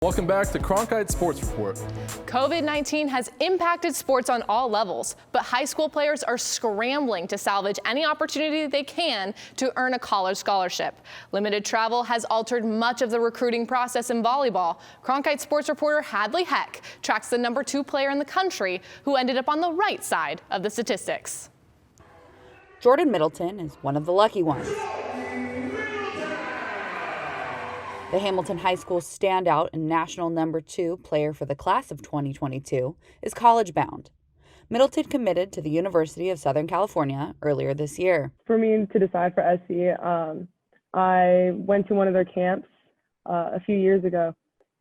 Welcome back to Cronkite Sports Report. COVID-19 has impacted sports on all levels, but high school players are scrambling to salvage any opportunity they can to earn a college scholarship. Limited travel has altered much of the recruiting process in volleyball. Cronkite sports reporter Hadley Heck tracks the #2 player in the country who ended up on the right side of the statistics. Jordan Middleton is one of the lucky ones. The Hamilton High School standout and national #2 player for the class of 2022 is college-bound. Middleton committed to the University of Southern California earlier this year. For me to decide for SC, I went to one of their camps a few years ago.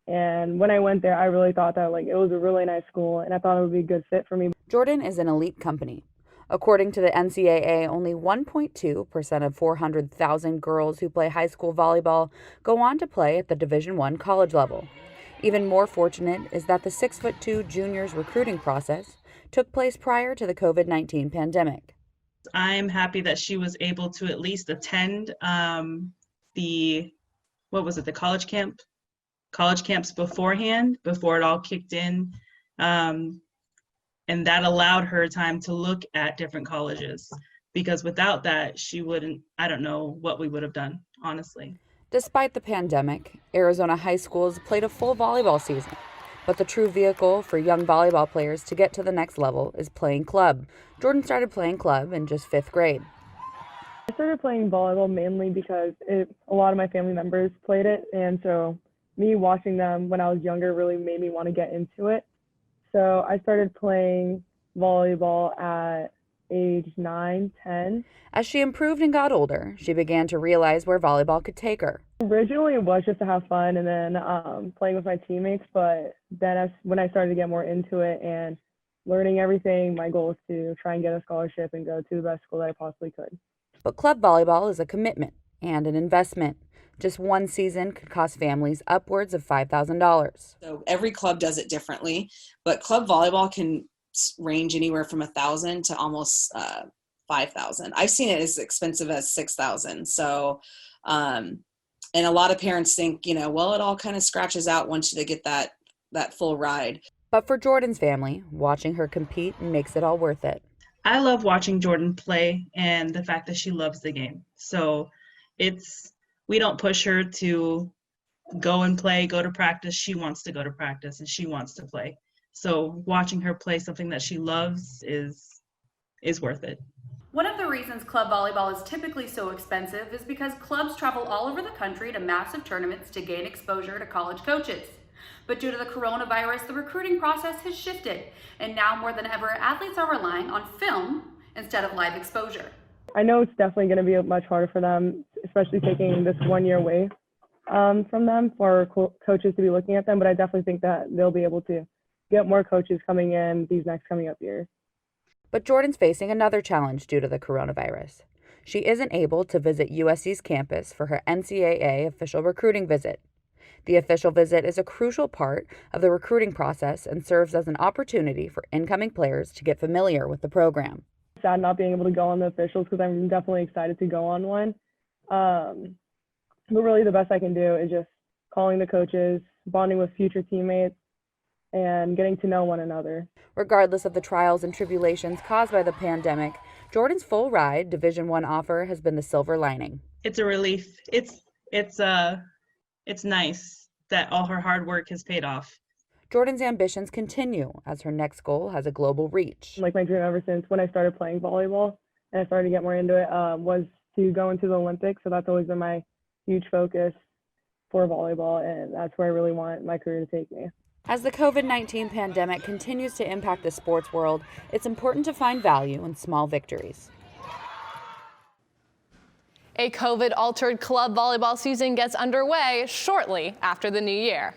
And when I went there, I really thought that it was a really nice school, and I thought it would be a good fit for me. Jordan is an elite company. According to the NCAA, only 1.2% of 400,000 girls who play high school volleyball go on to play at the Division I college level. Even more fortunate is that the 6'2" juniors recruiting process took place prior to the COVID-19 pandemic. I'm happy that she was able to at least attend the college camps beforehand, before it all kicked in. And that allowed her time to look at different colleges, because without that, I don't know what we would have done, honestly. Despite the pandemic, Arizona high schools played a full volleyball season. But the true vehicle for young volleyball players to get to the next level is playing club. Jordan started playing club in just 5th grade. I started playing volleyball mainly because a lot of my family members played it. And so me watching them when I was younger really made me want to get into it. So I started playing volleyball at age 9, 10. As she improved and got older, she began to realize where volleyball could take her. Originally, it was just to have fun and then playing with my teammates. But then when I started to get more into it and learning everything, my goal was to try and get a scholarship and go to the best school that I possibly could. But club volleyball is a commitment and an investment. Just one season could cost families upwards of $5,000. So every club does it differently, but club volleyball can range anywhere from $1,000 to almost $5,000. I've seen it as expensive as $6,000. So, and a lot of parents think, well, it all kind of scratches out once you get that full ride. But for Jordan's family, watching her compete makes it all worth it. I love watching Jordan play, and the fact that she loves the game. So we don't push her to go and play, go to practice. She wants to go to practice and she wants to play. So watching her play something that she loves is worth it. One of the reasons club volleyball is typically so expensive is because clubs travel all over the country to massive tournaments to gain exposure to college coaches. But due to the coronavirus, the recruiting process has shifted, and now more than ever, athletes are relying on film instead of live exposure. I know it's definitely going to be much harder for them, especially taking this 1 year away from them for coaches to be looking at them. But I definitely think that they'll be able to get more coaches coming in these next coming up years. But Jordan's facing another challenge due to the coronavirus. She isn't able to visit USC's campus for her NCAA official recruiting visit. The official visit is a crucial part of the recruiting process and serves as an opportunity for incoming players to get familiar with the program. Sad not being able to go on the officials because I'm definitely excited to go on one. But really the best I can do is just calling the coaches, bonding with future teammates, and getting to know one another. Regardless of the trials and tribulations caused by the pandemic, Jordan's full ride Division I offer has been the silver lining. It's a relief. It's nice that all her hard work has paid off. Jordan's ambitions continue as her next goal has a global reach. My dream ever since when I started playing volleyball and I started to get more into it was to go into the Olympics. So that's always been my huge focus for volleyball, and that's where I really want my career to take me. As the COVID-19 pandemic continues to impact the sports world, it's important to find value in small victories. A COVID-altered club volleyball season gets underway shortly after the new year.